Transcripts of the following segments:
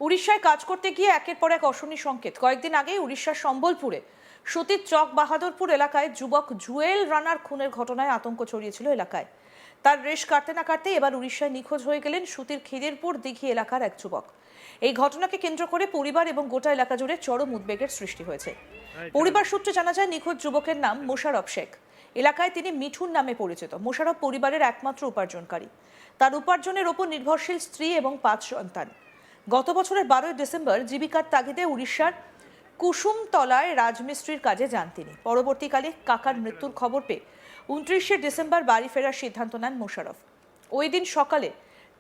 উড়িষ্যায় কাজ করতে গিয়ে একের পর এক অশনি সংকেত। কয়েকদিন আগেই উড়িষ্যার সম্বলপুরে সতীর চক বাহাদুরপুর এলাকায় যুবক জুয়েল রানার খুনের ঘটনায় আতঙ্ক ছড়িয়েছিল এলাকায়। তার রেশ কাটতে না কাটতে এবার উড়িষ্যায় নিখোঁজ হয়ে গেলেন সুতির খিদিরপুর দিঘি এলাকার এক যুবক। এই ঘটনাকে কেন্দ্র করে পরিবার এবং গোটা এলাকা জুড়ে চরম উদ্বেগের সৃষ্টি হয়েছে। পরিবার সূত্রে জানা যায় নিখোঁজ যুবকের নাম মোশারফ শেখ। এলাকায় তিনি মিঠুন নামে পরিচিত। মোশারফ পরিবারের একমাত্র উপার্জনকারী। তার উপার্জনের ওপর নির্ভরশীল স্ত্রী এবং 5 সন্তান। গত বছরের 12 ডিসেম্বর জীবিকার তাগিদে উড়িষ্যার কুসুমতলায় রাজমিস্ত্রির কাজে যান তিনি। পরবর্তীকালে কাকার মৃত্যুর খবর পেয়ে 29শে ডিসেম্বর বাড়ি ফেরার সিদ্ধান্ত নেন মোশারফ। ওই দিন সকালে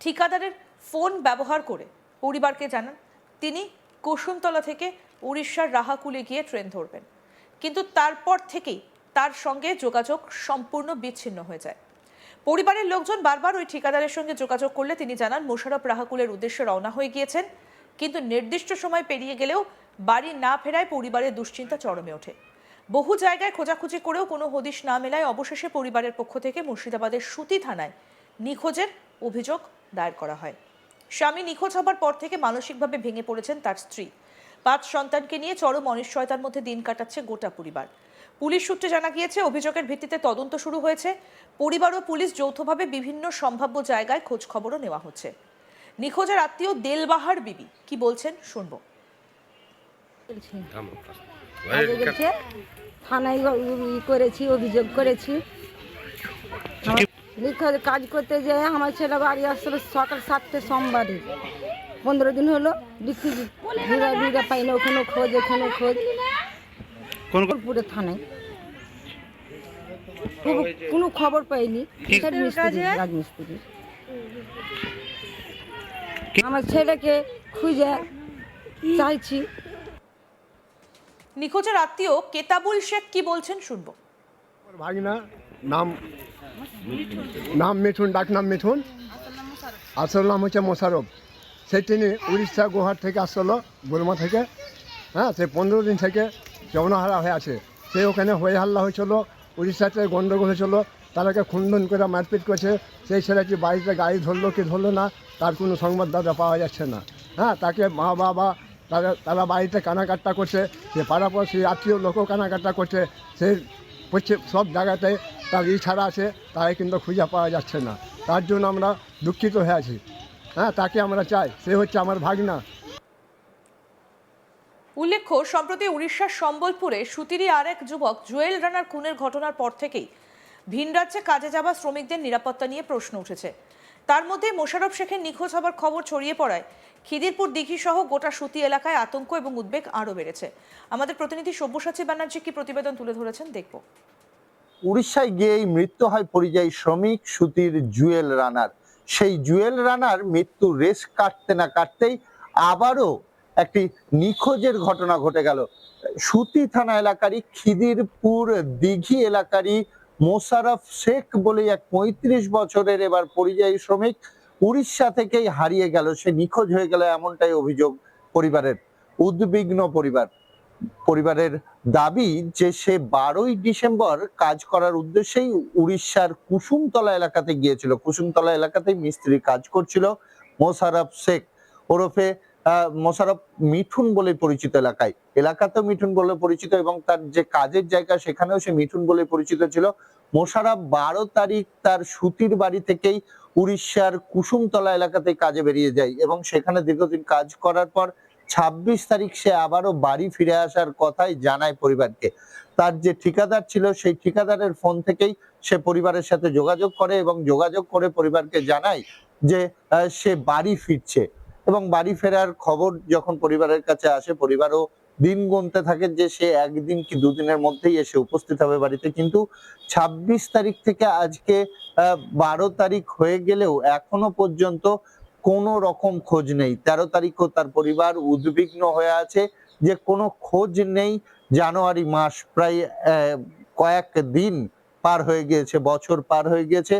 ঠিকাদারের ফোন ব্যবহার করে পরিবারকে জানান তিনি কুসুমতলা থেকে উড়িষ্যার রাহাকুলে গিয়ে ট্রেন ধরবেন, কিন্তু তারপর থেকেই তার সঙ্গে যোগাযোগ সম্পূর্ণ বিচ্ছিন্ন হয়ে যায়। পরিবারের লোকজন বারবার ওই ঠিকাদারের সঙ্গে যোগাযোগ করলে তিনি জানান মোশারফ রাহাকুলের উদ্দেশ্যে রওনা হয়ে গিয়েছেন, কিন্তু নির্দিষ্ট সময় পেরিয়ে গেলেও বাড়ি না ফেরায় পরিবারের দুশ্চিন্তা চরমে ওঠে। বহু জায়গায় খোঁজাখুঁজি করেও কোনো হদিশ না মেলায় অবশেষে পরিবারের পক্ষ থেকে মুর্শিদাবাদের সুতি থানায় নিখোঁজের অভিযোগ দায়ের করা হয়। স্বামী নিখোঁজ হবার পর থেকে মানসিকভাবে ভেঙে পড়েছেন তার স্ত্রী। 5 সন্তানকে নিয়ে চরম অনিশ্চয়তার মধ্যে দিন কাটাচ্ছে গোটা পরিবার। পুলিশ সূত্রে জানা গিয়েছে অভিযোগের ভিত্তিতে তদন্ত শুরু হয়েছে। পরিবার ও পুলিশ যৌথভাবে বিভিন্ন সম্ভাব্য জায়গায় খোঁজ খবরও নেওয়া হচ্ছে। নিখোঁজের আত্মীয় দেলবাহার বিবি কি বলছেন শুনবো। থানায় করেছি, অভিযোগ করেছি। নিখোঁজ কাজ করতে যেয়ে আমার ছেলে বাড়ি আসছিল সকাল 7টে সোমবারে। 15 দিন হলো বিড়া পাই না, ওখানে খোঁজ এখানে খোঁজ। পুরে থানায় কোনো খবর পাইনি। রাজমিস্ত্রি আমার ছেলেকে খুঁজে চাইছি। নিখোঁজের আত্মীয় কেতাবুল শেখ কি বলছেন শুনবো। ভাগিনা নাম মিঠুন, ডাক নাম মিঠুন, আসল নাম হচ্ছে মোশারফ। সেই তিনি উড়িষ্যা গুহার থেকে আসলো, বর্মা থেকে। হ্যাঁ, সে 15 দিন থেকে যৌনহারা হয়ে আছে। সে ওখানে হয়ে হাল্লা হয়েছিল, উড়িষ্যাতে গণ্ডগোল হয়েছিল, তারাকে খুনধন করে মারপিট করেছে। সেই ছেলেটি বাড়িতে গাড়ি ধরলো কি ধরলো না তার কোনো সংবাদ দাদা পাওয়া যাচ্ছে না। হ্যাঁ, তাকে মা বাবা তারা বাড়িতে কানাকাটা করছে, সে পাড়াপড়শি আত্মীয় লোকও কানাকাটা করছে। সে সব জায়গাতে তার ছাড়া আছে, তাই কিন্তু খুঁজে পাওয়া যাচ্ছে না। তার জন্য আমরা দুঃখিত হয়ে আছি। হ্যাঁ, তাকে আমরা চাই, সে হচ্ছে আমার ভাগনা। উল্লেখ্য, সম্প্রতি উড়িষ্যার সম্বলপুরে সুতিরই আরেক যুবক জুয়েল রানার খুনের ঘটনার পর থেকেই ভিন রাজ্যে কাজে যাওয়া শ্রমিকদের নিরাপত্তা নিয়ে প্রশ্ন উঠেছে। তার মধ্যে মোশারফ শেখের নিখোঁজ হবার খবর ছড়িয়ে পড়ায় খিদিরপুর দিঘি সহ গোটা সুতি এলাকায় আতঙ্ক এবং উদ্বেগ আরও বেড়েছে। আমাদের প্রতিনিধি সব্যসাচী ব্যানার্জি কি প্রতিবেদন তুলে ধরেছেন দেখব। উড়িষ্যায় গিয়েই মৃত্যু হয় পরিযায়ী শ্রমিক সুতির জুয়েল রানার। সেই জুয়েল রানার মৃত্যু রেশ কাটতে না কাটতেই আবারও একটি নিখোঁজের ঘটনা ঘটে গেল। সুতি থানা এলাকারই খিদিরপুর দিঘি এলাকারই মোশারফ শেখ বলে এক 35 বছরের এবার পরিযায়ী শ্রমিক উড়িষ্যা থেকেই হারিয়ে গেল। সে নিখোঁজ হয়ে গেল, এমনটাই অভিযোগ পরিবারের। উদ্বিগ্ন পরিবারের দাবি যে সে 12ই ডিসেম্বর কাজ করার উদ্দেশ্যেই উড়িষ্যার কুসুমতলা এলাকাতে গিয়েছিল। কুসুমতলা এলাকাতেই মিস্ত্রি কাজ করছিল মোশারফ শেখ ওরফে মোশারফ মিঠুন বলে পরিচিত। এলাকাতেও মিঠুন বলে পরিচিত এবং তার যে কাজের জায়গা সেখানেও সে মিঠুন বলে পরিচিত ছিল। মোশারফ 12 তারিখ তার সুতির বাড়ি থেকেই উড়িষ্যার কুসুমতলা এলাকাতে কাজে বেরিয়ে যায় এবং সেখানে দীর্ঘদিন কাজ করার পর 26 তারিখ সে আবারও বাড়ি ফিরে আসার কথাই জানায় পরিবারকে। তার যে ঠিকাদার ছিল সেই ঠিকাদারের ফোন থেকেই সে পরিবারের সাথে যোগাযোগ করে এবং যোগাযোগ করে পরিবারকে জানায় যে সে বাড়ি ফিরছে। এবং বাড়ি ফেরার খবর যখন পরিবারের কাছে আসে, পরিবারও দিন গুনতে থাকেন যে সে একদিন কি দুদিনের মধ্যেই এসে উপস্থিত হবে বাড়িতে। কিন্তু 26 তারিখ থেকে আজকে 12 তারিখ হয়ে গেলেও এখনো পর্যন্ত কোনো রকম খোঁজ নেই। 13 তারিখও তার পরিবার উদ্বিগ্ন হয়ে আছে যে কোনো খোঁজ নেই। জানুয়ারি মাস প্রায় কয়েক দিন পার হয়ে গিয়েছে, বছর পার হয়ে গিয়েছে।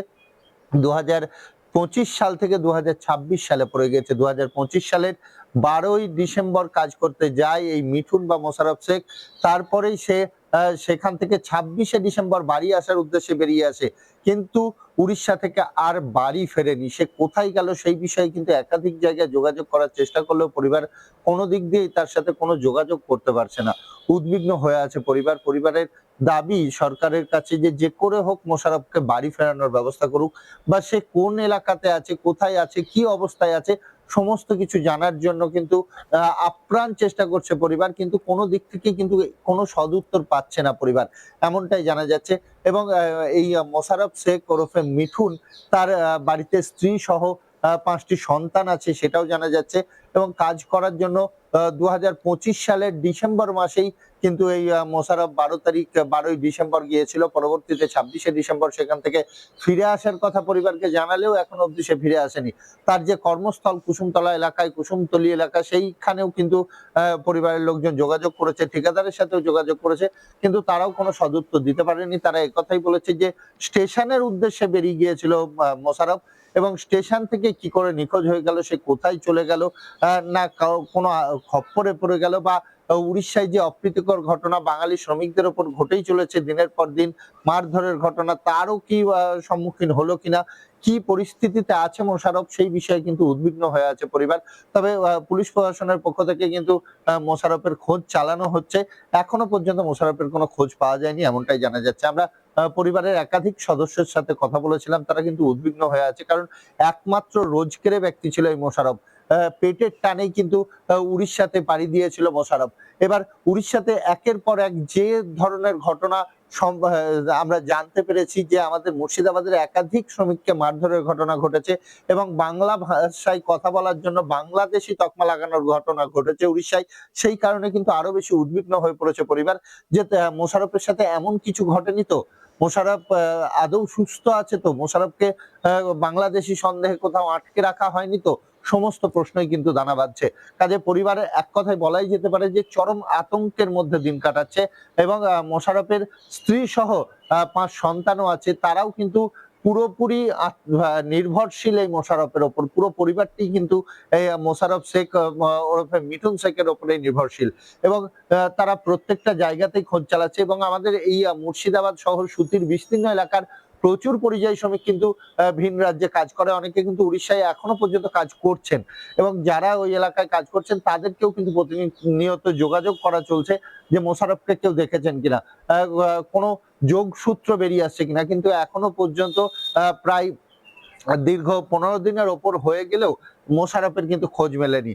2025 সাল থেকে 2026 সালে পড়ে গেছে। 2025 সালের 12ই ডিসেম্বর কাজ করতে যায় এই মিঠুন বা মোশারফ শেখ। তারপরেই সে সেখান থেকে 26শে ডিসেম্বর বাড়ি আসার উদ্দেশ্যে বেরিয়ে আসে, কিন্তু উড়িষ্যা থেকে আর বাড়ি ফেরেনি। সে কোথায় গেল সেই বিষয়ে কিন্তু একাধিক জায়গায় যোগাযোগ করার চেষ্টা করলেও পরিবার কোনো দিক দিয়েই তার সাথে কোনো যোগাযোগ করতে পারছে না। উদ্বিগ্ন হয়ে আছে পরিবার। পরিবারের দাবি সরকারের কাছে যে যে করে হোক মোশাররফকে বাড়ি ফেরানোর ব্যবস্থা করুক, বা সে কোন এলাকাতে আছে, কোথায় আছে, কি অবস্থায় আছে, সমস্ত কিছু জানার জন্য কিন্তু আপ্রাণ চেষ্টা করছে পরিবার, কিন্তু কোনো দিক থেকে কিন্তু কোনো সদুত্তর পাচ্ছে না পরিবার, এমনটাই জানা যাচ্ছে। এবং এই মোশাররফ শেখ ওরফে মিঠুন, তার বাড়িতে স্ত্রী সহ 5টি সন্তান আছে সেটাও জানা যাচ্ছে। এবং কাজ করার জন্য 2025 সালের ডিসেম্বর মাসেই কিন্তু এই মোশাররফ 12ই ডিসেম্বর গিয়েছিল। পরবর্তীতে 26শে ডিসেম্বর সেখান থেকে ফিরে আসার কথা পরিবারকে জানালেও এখনো অবধি সে ফিরে আসেনি। তার যে কর্মস্থল কুসুমতলা এলাকায়, কুসুমতলী এলাকা, সেইখানেও কিন্তু পরিবারের লোকজন যোগাযোগ করেছে, ঠিকাদারের সাথেও যোগাযোগ করেছে, কিন্তু তারাও কোনো সদুত্তর দিতে পারেনি। তারা একথাই বলেছে যে স্টেশনের উদ্দেশ্যে বেরিয়ে গিয়েছিল মোশাররফ, এবং স্টেশন থেকে কি করে নিখোঁজ হয়ে গেল, সে কোথায় চলে গেল, না কোনো খপ্পরে পড়ে গেল, বা উড়িষ্যায় যে অপ্রীতিকর ঘটনা বাঙালি শ্রমিকদের ওপর ঘটেই চলেছে দিনের পর দিন, মারধরের ঘটনা, তারও কি সম্মুখীন হলো কিনা, কি পরিস্থিতিতে আছে মোশাররফ, সেই বিষয়ে কিন্তু উদ্বিগ্ন হয়ে আছে পরিবার। তবে পুলিশ প্রশাসনের পক্ষ থেকে কিন্তু মোশাররফের খোঁজ চালানো হচ্ছে। এখনো পর্যন্ত মোশাররফের কোনো খোঁজ পাওয়া যায়নি, এমনটাই জানা যাচ্ছে। আমরা পরিবারের একাধিক সদস্যের সাথে কথা বলেছিলাম, তারা কিন্তু উদ্বিগ্ন হয়ে আছে, কারণ একমাত্র রোজগেরে ব্যক্তি ছিল এই মোশাররফ। পেটের টানেই কিন্তু উড়িষ্যাতে পাড়ি দিয়েছিল মোশাররফ। এবার উড়িষ্যাতে একের পর এক যে ধরনের ঘটনা আমরা জানতে পেরেছি, যে আমাদের মুর্শিদাবাদের একাধিক শ্রমিককে মারধরের ঘটনা ঘটেছে, এবং বাংলা ভাষায় কথা বলার জন্য বাংলাদেশি তকমা লাগানোর ঘটনা ঘটেছে উড়িষ্যায়। সেই কারণে কিন্তু আরো বেশি উদ্বিগ্ন হয়ে পড়েছে পরিবার, যে মোশাররফের সাথে এমন কিছু ঘটেনি তো, মোশাররফ আদৌ সুস্থ আছে তো, মোশাররফকে বাংলাদেশি সন্দেহে কোথাও আটকে রাখা হয়নি তো, সমস্ত প্রশ্নই কিন্তু দানা বাঁধছে। কাজে পরিবারের এক কথায় বলাই যেতে পারে যে চরম আতঙ্কের মধ্যে দিন কাটাচ্ছে, এবং মোশাররফের স্ত্রী সহ 5 সন্তানও আছে, তারাও কিন্তু পুরোপুরি নির্ভরশীল এই মোশাররফের ওপর। পুরো পরিবারটি কিন্তু এই মোশাররফ শেখ ওরফে মিঠুন শেখের ওপরে নির্ভরশীল, এবং তারা প্রত্যেকটা জায়গাতেই খোঁজ চালাচ্ছে। এবং আমাদের এই মুর্শিদাবাদ শহর সুতির বিস্তীর্ণ এলাকার প্রচুর পরিযায়ী শ্রমিক কিন্তু ভিন রাজ্যে কাজ করে, অনেকে কিন্তু উড়িষ্যায় এখনো পর্যন্ত কাজ করছেন, এবং যারা ওই এলাকায় কাজ করছেন তাদেরকেও কিন্তু প্রতিনিয়ত যোগাযোগ করা চলছে যে মোশাররফকে কেউ দেখেছেন কিনা, কোনো যোগসূত্র বেরিয়ে আসছে কিনা, কিন্তু এখনো পর্যন্ত প্রায় দীর্ঘ 15 দিনের ওপর হয়ে গেলেও মোশাররফের কিন্তু খোঁজ মেলেনি।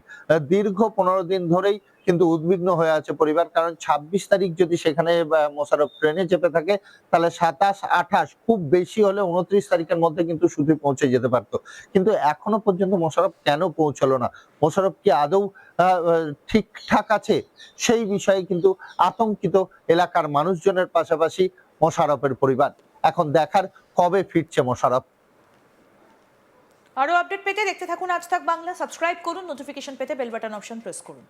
দীর্ঘ 15 দিন ধরেই কিন্তু উদ্বিগ্ন হয়ে আছে পরিবার, কারণ 26 তারিখ যদি সেখানে মোশাররফ ট্রেনে চেপে থাকে, তাহলে 27, 28, খুব বেশি হলে 29 তারিখের মধ্যে কিন্তু সুতি পৌঁছে যেতে পারতো। কিন্তু এখনো পর্যন্ত মোশাররফ কেন পৌঁছলো না, মোশাররফ কি আদৌ ঠিকঠাক আছে, সেই বিষয়ে কিন্তু আতঙ্কিত এলাকার মানুষজনের পাশাপাশি মোশাররফের পরিবার। এখন দেখার কবে ফিরছে মোশাররফ। আরো আপডেট পেতে দেখতে থাকুন আজ তাক বাংলা, সাবস্ক্রাইব করুন, নোটিফিকেশন পেতে বেল বাটন অপশন প্রেস করুন।